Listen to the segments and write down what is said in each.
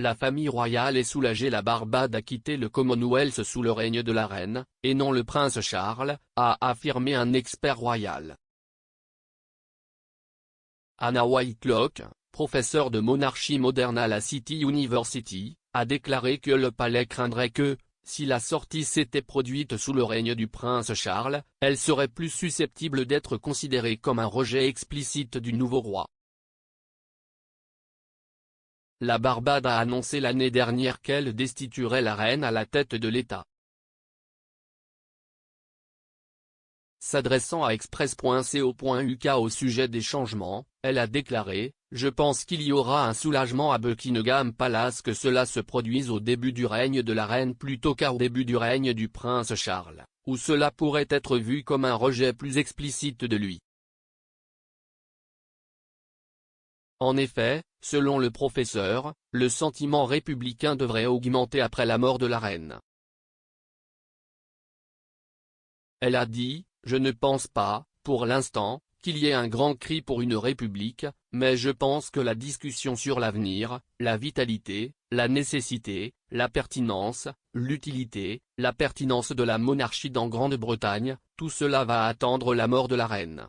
La famille royale est soulagée. La Barbade a quitté le Commonwealth sous le règne de la reine, et non le prince Charles, a affirmé un expert royal. Anna Whitelock, professeure de monarchie moderne à la City University, a déclaré que le palais craindrait que, si la sortie s'était produite sous le règne du prince Charles, elle serait plus susceptible d'être considérée comme un rejet explicite du nouveau roi. La Barbade a annoncé l'année dernière qu'elle destituerait la reine à la tête de l'État. S'adressant à Express.co.uk au sujet des changements, elle a déclaré « Je pense qu'il y aura un soulagement à Buckingham Palace que cela se produise au début du règne de la reine plutôt qu'au début du règne du prince Charles, où cela pourrait être vu comme un rejet plus explicite de lui. » En effet, selon le professeur, le sentiment républicain devrait augmenter après la mort de la reine. Elle a dit « Je ne pense pas, pour l'instant, qu'il y ait un grand cri pour une république, mais je pense que la discussion sur l'avenir, la vitalité, la nécessité, la pertinence, l'utilité, la pertinence de la monarchie dans Grande-Bretagne, tout cela va attendre la mort de la reine.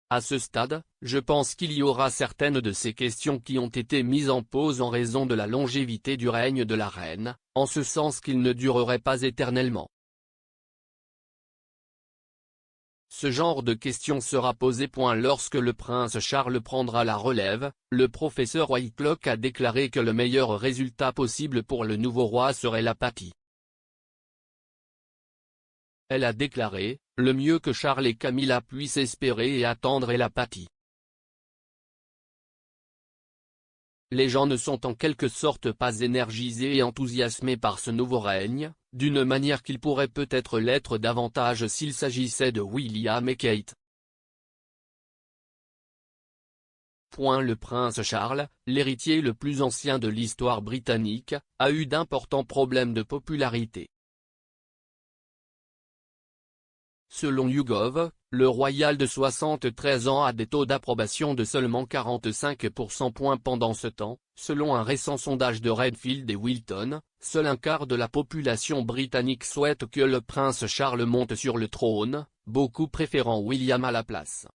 À ce stade, je pense qu'il y aura certaines de ces questions qui ont été mises en pause en raison de la longévité du règne de la reine, en ce sens qu'il ne durerait pas éternellement. Ce genre de question sera posé lorsque le prince Charles prendra la relève. Le professeur Whitelock a déclaré que le meilleur résultat possible pour le nouveau roi serait l'apathie. Elle a déclaré « Le mieux que Charles et Camilla puissent espérer et attendre est l'apathie. Les gens ne sont en quelque sorte pas énergisés et enthousiasmés par ce nouveau règne, d'une manière qu'ils pourraient peut-être l'être davantage s'il s'agissait de William et Kate. » Le prince Charles, l'héritier le plus ancien de l'histoire britannique, a eu d'importants problèmes de popularité. Selon YouGov, le royal de 73 ans a des taux d'approbation de seulement 45%. Pendant ce temps, selon un récent sondage de Redfield et Wilton, seul un quart de la population britannique souhaite que le prince Charles monte sur le trône, beaucoup préférant William à la place.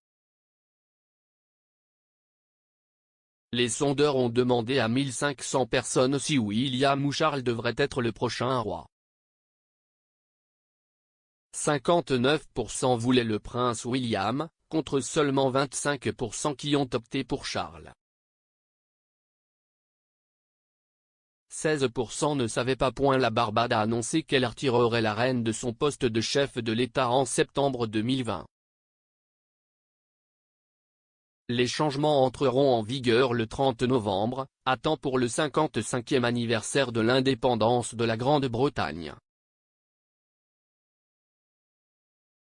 Les sondeurs ont demandé à 1500 personnes si William ou Charles devrait être le prochain roi. 59% voulaient le prince William, contre seulement 25% qui ont opté pour Charles. 16% ne savaient pas. La Barbade a annoncé qu'elle retirerait la reine de son poste de chef de l'État en septembre 2020. Les changements entreront en vigueur le 30 novembre, à temps pour le 55e anniversaire de l'indépendance de la Grande-Bretagne.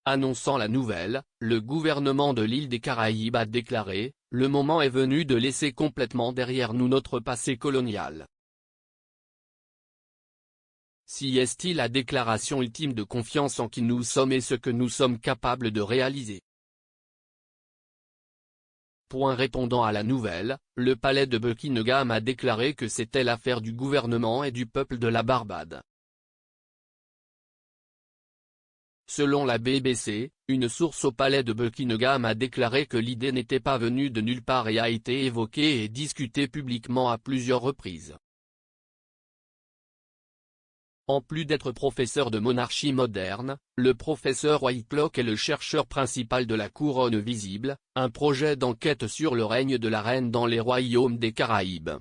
Annonçant la nouvelle, le gouvernement de l'île des Caraïbes a déclaré « Le moment est venu de laisser complètement derrière nous notre passé colonial. » Si est-il la déclaration ultime de confiance en qui nous sommes et ce que nous sommes capables de réaliser. Répondant à la nouvelle, le palais de Buckingham a déclaré que c'était l'affaire du gouvernement et du peuple de la Barbade. Selon la BBC, une source au palais de Buckingham a déclaré que l'idée n'était pas venue de nulle part et a été évoquée et discutée publiquement à plusieurs reprises. En plus d'être professeur de monarchie moderne, le professeur Whitelock est le chercheur principal de la Couronne visible, un projet d'enquête sur le règne de la reine dans les royaumes des Caraïbes.